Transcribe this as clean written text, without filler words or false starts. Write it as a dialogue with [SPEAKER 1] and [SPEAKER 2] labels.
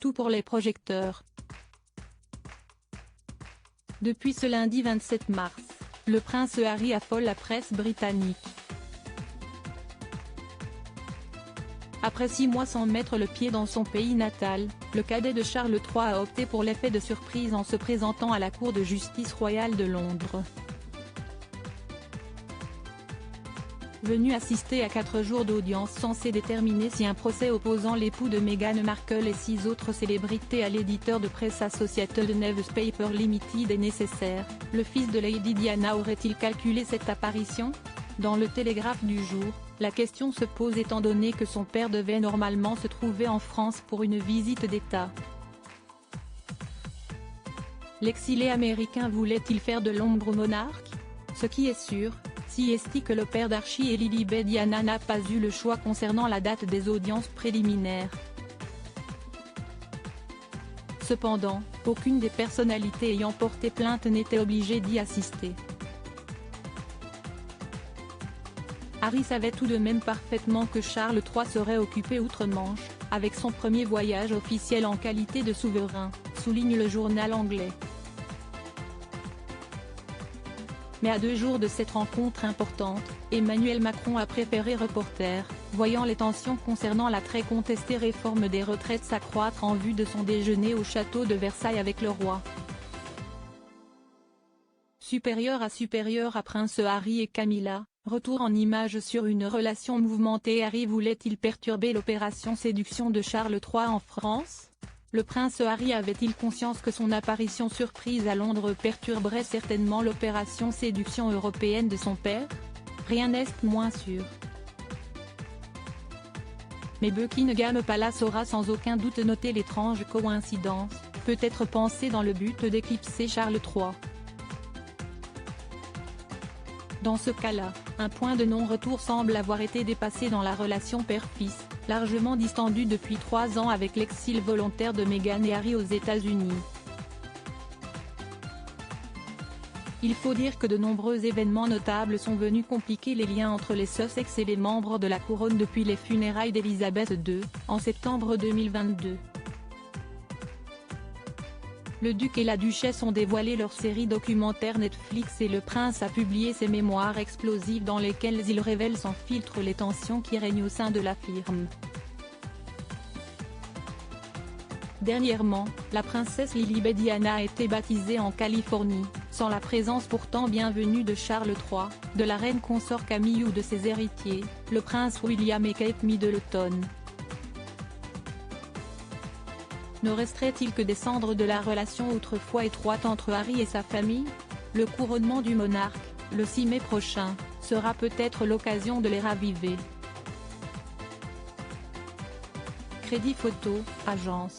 [SPEAKER 1] tout pour les projecteurs. Depuis ce lundi 27 mars, le prince Harry affole la presse britannique. Après 6 mois sans mettre le pied dans son pays natal, le cadet de Charles III a opté pour l'effet de surprise en se présentant à la Cour de justice royale de Londres. Venu assister à 4 jours d'audience censés déterminer si un procès opposant l'époux de Meghan Markle et 6 autres célébrités à l'éditeur de presse Associated Newspaper Limited est nécessaire, le fils de Lady Diana aurait-il calculé cette apparition ? Dans le Télégraphe du jour, la question se pose étant donné que son père devait normalement se trouver en France pour une visite d'État. L'exilé américain voulait-il faire de l'ombre au monarque ? Ce qui est sûr, si est que le père d'Archie et Lilibet Diana n'a pas eu le choix concernant la date des audiences préliminaires. Cependant, aucune des personnalités ayant porté plainte n'était obligée d'y assister. Harry savait tout de même parfaitement que Charles III serait occupé outre-Manche, avec son premier voyage officiel en qualité de souverain, souligne le journal anglais. Mais à 2 jours de cette rencontre importante, Emmanuel Macron a préféré reporter, voyant les tensions concernant la très contestée réforme des retraites s'accroître en vue de son déjeuner au château de Versailles avec le roi. Supérieur à Prince Harry et Camilla, retour en images sur une relation mouvementée. Harry voulait-il perturber l'opération séduction de Charles III en France ? Le prince Harry avait-il conscience que son apparition surprise à Londres perturberait certainement l'opération séduction européenne de son père ? Rien n'est moins sûr. Mais Buckingham Palace aura sans aucun doute noté l'étrange coïncidence, peut-être pensée dans le but d'éclipser Charles III. Dans ce cas-là, un point de non-retour semble avoir été dépassé dans la relation père-fils, largement distendue depuis 3 ans avec l'exil volontaire de Meghan et Harry aux États-Unis. Il faut dire que de nombreux événements notables sont venus compliquer les liens entre les Sussex et les membres de la couronne depuis les funérailles d'Elisabeth II, en septembre 2022. Le duc et la duchesse ont dévoilé leur série documentaire Netflix et le prince a publié ses mémoires explosives dans lesquelles il révèle sans filtre les tensions qui règnent au sein de la firme. Dernièrement, la princesse Lilibet Diana a été baptisée en Californie, sans la présence pourtant bienvenue de Charles III, de la reine consort Camille ou de ses héritiers, le prince William et Kate Middleton. Ne resterait-il que descendre de la relation autrefois étroite entre Harry et sa famille ? Le couronnement du monarque, le 6 mai prochain, sera peut-être l'occasion de les raviver. Crédit Photo, agence.